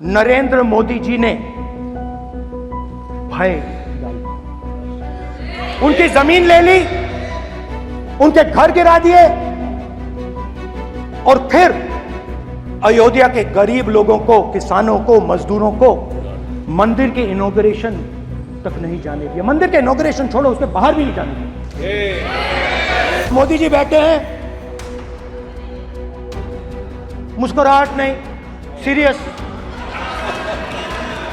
नरेंद्र मोदी जी ने भय उनकी जमीन ले ली, उनके घर गिरा दिए और फिर अयोध्या के गरीब लोगों को, किसानों को, मजदूरों को मंदिर के इनॉग्रेशन तक नहीं जाने दिया। मंदिर के इनॉग्रेशन छोड़ो, उसके बाहर भी नहीं जाने दिया। मोदी जी बैठे हैं, मुस्कुराहट नहीं, सीरियस,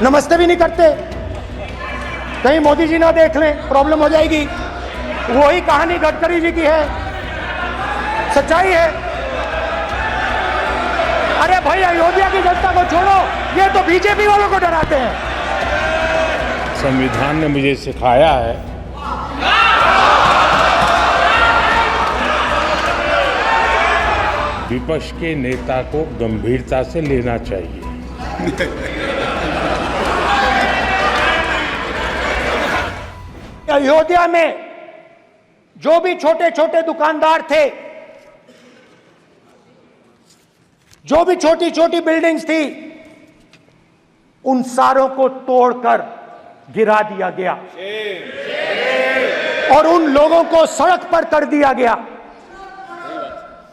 नमस्ते भी नहीं करते। कहीं मोदी जी ना देख लें, प्रॉब्लम हो जाएगी। वही कहानी गडकरी जी की है, सच्चाई है। अरे भाई, अयोध्या की जनता को छोड़ो, ये तो बीजेपी वालों को डराते हैं। संविधान ने मुझे सिखाया है विपक्ष के नेता को गंभीरता से लेना चाहिए। अयोध्या में जो भी छोटे छोटे दुकानदार थे, जो भी छोटी छोटी बिल्डिंग्स थी, उन सारों को तोड़कर गिरा दिया गया और उन लोगों को सड़क पर कर दिया गया।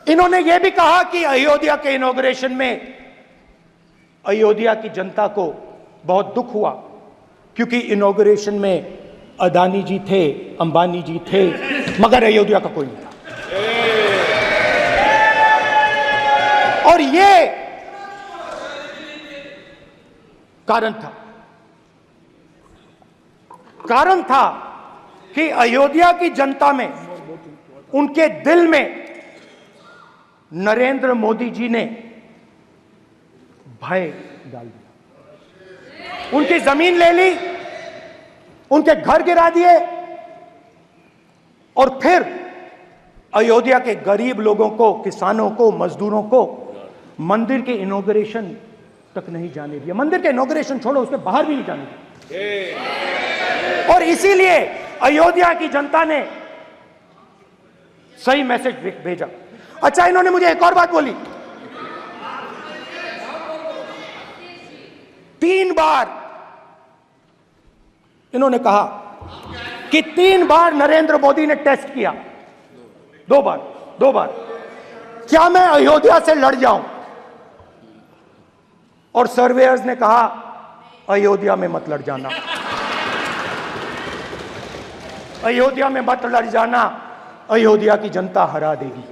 इन्होंने यह भी कहा कि अयोध्या के इनॉग्रेशन में अयोध्या की जनता को बहुत दुख हुआ, क्योंकि इनॉग्रेशन में अदानी जी थे, अंबानी जी थे, मगर अयोध्या का कोई नहीं था। और ये कारण था कि अयोध्या की जनता में, उनके दिल में नरेंद्र मोदी जी ने भय डाल दिया। उनकी जमीन ले ली, उनके घर गिरा दिए और फिर अयोध्या के गरीब लोगों को, किसानों को, मजदूरों को मंदिर के इनॉग्रेशन तक नहीं जाने दिया। मंदिर के इनॉग्रेशन छोड़ो, उसके बाहर भी नहीं जाने दिया। और इसीलिए अयोध्या की जनता ने सही मैसेज भेजा। अच्छा, इन्होंने मुझे एक और बात बोली, 3 बार इन्होंने कहा कि 3 बार नरेंद्र मोदी ने टेस्ट किया। 2 बार क्या मैं अयोध्या से लड़ जाऊं? और सर्वेयर्स ने कहा, अयोध्या में मत लड़ जाना, अयोध्या में मत लड़ जाना, अयोध्या की जनता हरा देगी।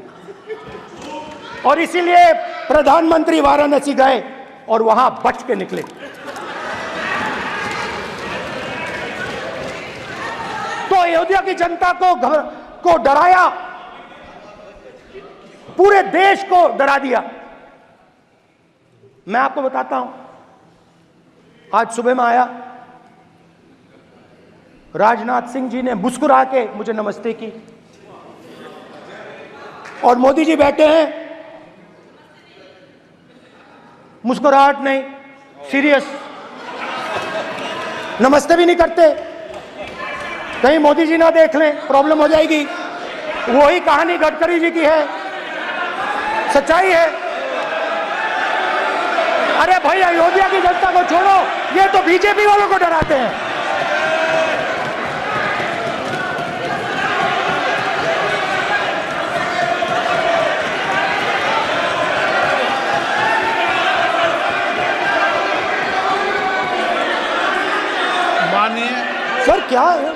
और इसीलिए प्रधानमंत्री वाराणसी गए और वहां बच के निकले। तो अयोध्या की जनता को डराया, पूरे देश को डरा दिया। मैं आपको बताता हूं, आज सुबह में आया, राजनाथ सिंह जी ने मुस्कुरा के मुझे नमस्ते की और मोदी जी बैठे हैं, मुस्कुराहट नहीं, सीरियस, नमस्ते भी नहीं करते। कहीं मोदी जी ना देख लें, प्रॉब्लम हो जाएगी। वही कहानी गडकरी जी की है, सच्चाई है। अरे भाई, अयोध्या की जनता को छोड़ो, ये तो बीजेपी वालों को डराते हैं। सर क्या है?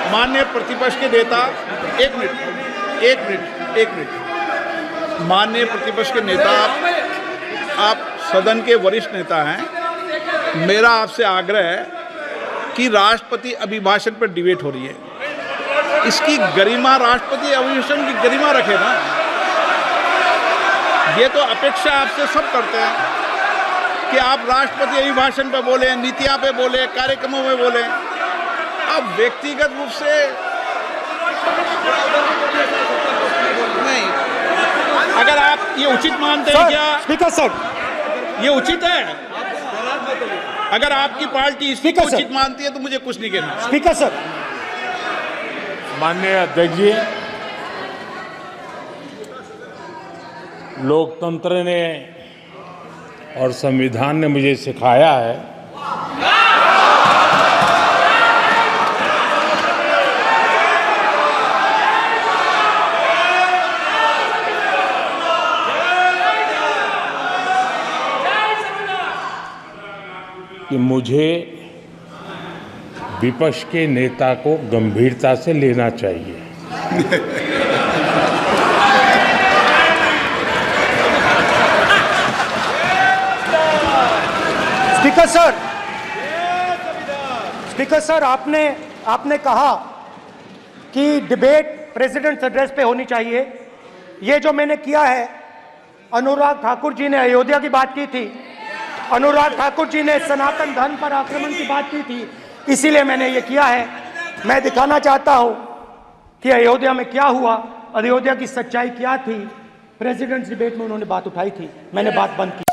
माननीय प्रतिपक्ष के नेता, एक मिनट, माननीय प्रतिपक्ष के नेता, आप सदन के वरिष्ठ नेता हैं। मेरा आपसे आग्रह है कि राष्ट्रपति अभिभाषण पर डिबेट हो रही है, इसकी गरिमा, राष्ट्रपति अभिभाषण की गरिमा रखे ना। ये तो अपेक्षा आपसे सब करते हैं कि आप राष्ट्रपति अभिभाषण पे बोले, नीतियां पे बोले, कार्यक्रमों में बोले। अब व्यक्तिगत रूप से नहीं। अगर आप ये उचित मानते हैं, क्या स्पीकर सर, ये उचित है? अगर आपकी पार्टी इसको उचित मानती है तो मुझे कुछ नहीं कहना। स्पीकर सर, माननीय अध्यक्ष जी, लोकतंत्र ने और संविधान ने मुझे सिखाया है कि मुझे विपक्ष के नेता को गंभीरता से लेना चाहिए। स्पीकर सर, आपने कहा कि डिबेट प्रेसिडेंट्स एड्रेस पे होनी चाहिए। ये जो मैंने किया है, अनुराग ठाकुर जी ने अयोध्या की बात की थी, अनुराग ठाकुर जी ने सनातन धर्म पर आक्रमण की बात की थी, इसीलिए मैंने ये किया है। मैं दिखाना चाहता हूं कि अयोध्या में क्या हुआ, अयोध्या की सच्चाई क्या थी। प्रेसिडेंट्स डिबेट में उन्होंने बात उठाई थी, मैंने बात बंद की।